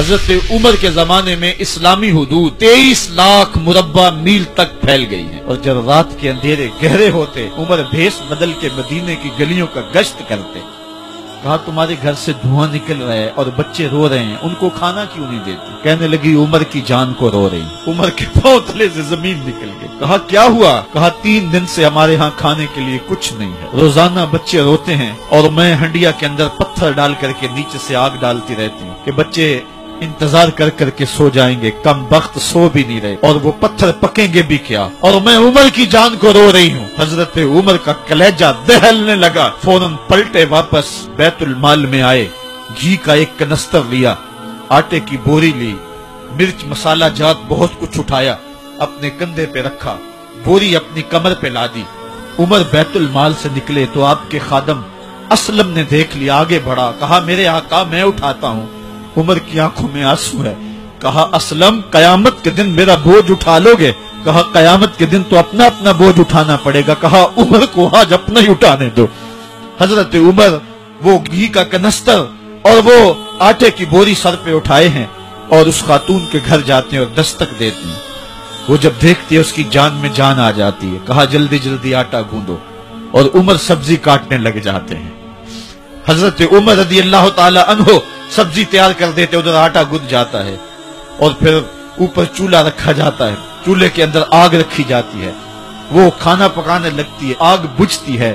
حضرت عمر کے زمانے میں اسلامی حدود 23 لاکھ مربع میل تک پھیل گئی ہیں، اور جب رات کے اندھیرے گہرے ہوتے عمر بھیس بدل کے مدینے کی گلیوں کا گشت کرتے۔ کہا تمہارے گھر سے دھواں نکل رہا ہے اور بچے رو رہے ہیں، ان کو کھانا کیوں نہیں دیتی؟ کہنے لگی عمر کی جان کو رو رہی۔ عمر کے پاؤں تلے سے زمین نکل گئی۔ کہا کیا ہوا؟ کہا 3 دن سے ہمارے ہاں کھانے کے لیے کچھ نہیں ہے، روزانہ بچے روتے ہیں اور میں ہنڈیا کے اندر پتھر ڈال کر کے نیچے سے آگ ڈالتی رہتی ہوں کہ بچے انتظار کر کر کے سو جائیں گے، کم وقت سو بھی نہیں رہے، اور وہ پتھر پکیں گے بھی کیا، اور میں عمر کی جان کو رو رہی ہوں۔ حضرت عمر کا کلیجہ دہلنے لگا، فوراً پلٹے واپس بیت المال میں آئے، گھی کا ایک کنستر لیا، آٹے کی بوری لی، مرچ مسالہ جات بہت کچھ اٹھایا، اپنے کندھے پہ رکھا، بوری اپنی کمر پہ لا دی۔ عمر بیت المال سے نکلے تو آپ کے خادم اسلم نے دیکھ لیا، آگے بڑھا، کہا میرے آقا میں اٹھاتا ہوں۔ عمر کی آنکھوں میں آنسو ہے۔ کہا اسلم قیامت کے دن میرا بوجھ اٹھا لو گے؟ کہا قیامت کے دن تو اپنا اپنا بوجھ اٹھانا پڑے گا۔ کہا عمر کو آج اپنا ہی اٹھانے دو۔ حضرت عمر وہ گھی کا کنستر اور وہ آٹے کی بوری سر پہ اٹھائے ہیں اور اس خاتون کے گھر جاتے ہیں اور دستک دیتے ہیں۔ وہ جب دیکھتی ہے اس کی جان میں جان آ جاتی ہے۔ کہا جلدی جلدی آٹا گوندو، اور عمر سبزی کاٹنے لگ جاتے ہیں۔ حضرت عمر رضی اللہ تعالی عنہ سبزی تیار کر دیتے، ادھر آٹا گند جاتا ہے، اور پھر اوپر چولہا رکھا جاتا ہے، چولہے کے اندر آگ رکھی جاتی ہے، وہ کھانا پکانے لگتی ہے، آگ بجھتی ہے۔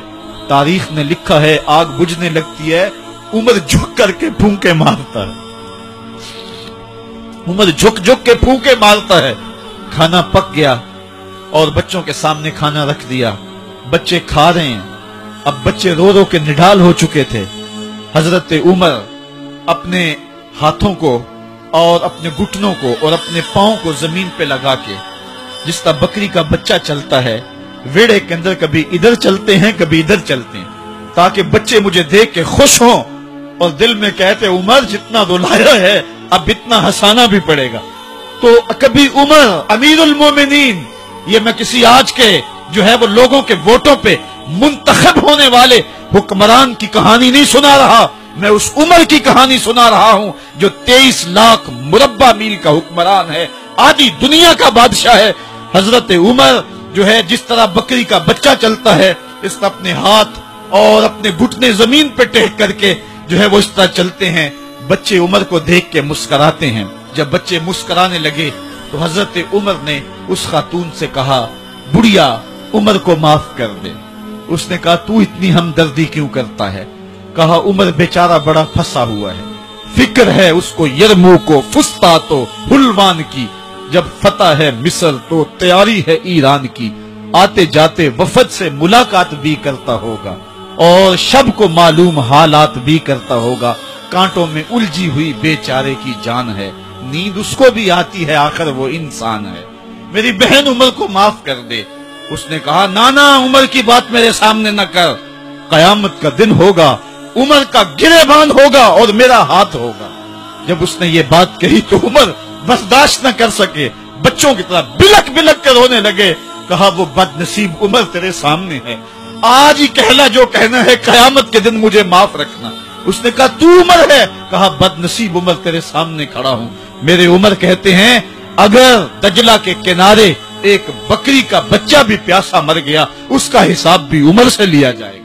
تاریخ نے لکھا ہے آگ بجھنے لگتی ہے، عمر جھک کر کے پھونکے مارتا ہے، عمر جھک جھک کے پھونکے مارتا ہے۔ کھانا پک گیا اور بچوں کے سامنے کھانا رکھ دیا، بچے کھا رہے ہیں۔ اب بچے رو رو کے نڈال ہو چکے تھے۔ حضرت عمر اپنے ہاتھوں کو اور اپنے گھٹنوں کو اور اپنے پاؤں کو زمین پہ لگا کے، جس طرح بکری کا بچہ چلتا ہے، ویڑے کے اندر کبھی ادھر چلتے ہیں کبھی ادھر چلتے ہیں، تاکہ بچے مجھے دیکھ کے خوش ہوں اور دل میں کہتے عمر جتنا رلایا ہے اب اتنا ہنسانا بھی پڑے گا۔ تو کبھی عمر امیر المومنین، یہ میں کسی آج کے جو ہے وہ لوگوں کے ووٹوں پہ منتخب ہونے والے حکمران کی کہانی نہیں سنا رہا، میں اس عمر کی کہانی سنا رہا ہوں جو 23 لاکھ مربع میل کا حکمران ہے، آدھی دنیا کا بادشاہ ہے۔ حضرت عمر جو ہے جس طرح بکری کا بچہ چلتا ہے، اس طرح اپنے ہاتھ اور اپنے گھٹنے زمین پہ ٹیک کر کے جو ہے وہ اس طرح چلتے ہیں۔ بچے عمر کو دیکھ کے مسکراتے ہیں۔ جب بچے مسکرانے لگے تو حضرت عمر نے اس خاتون سے کہا بڑھیا عمر کو معاف کر دے۔ اس نے کہا تو اتنی ہمدردی کیوں کرتا ہے؟ کہا عمر بیچارہ بڑا پھنسا ہوا ہے، فکر ہے اس کو یرموک و فسطاط و حلوان کی، جب فتح ہے مصر تو تیاری ہے ایران کی، آتے جاتے وفد سے ملاقات بھی کرتا ہوگا اور شب کو معلوم حالات بھی کرتا ہوگا، کانٹوں میں الجھی ہوئی بیچارے کی جان ہے، نیند اس کو بھی آتی ہے آخر وہ انسان ہے، میری بہن عمر کو معاف کر دے۔ اس نے کہا نانا عمر کی بات میرے سامنے نہ کر، قیامت کا دن ہوگا، عمر کا گریبان ہوگا اور میرا ہاتھ ہوگا۔ جب اس نے یہ بات کہی تو عمر برداشت نہ کر سکے، بچوں کی طرح بلک بلک کر رونے لگے۔ کہا وہ بد نصیب عمر تیرے سامنے ہے، آج ہی کہلا جو کہنا ہے، قیامت کے دن مجھے معاف رکھنا۔ اس نے کہا تو عمر ہے؟ کہا بد نصیب عمر تیرے سامنے کھڑا ہوں۔ میرے عمر کہتے ہیں اگر دجلہ کے کنارے ایک بکری کا بچہ بھی پیاسا مر گیا، اس کا حساب بھی عمر سے لیا جائے گا۔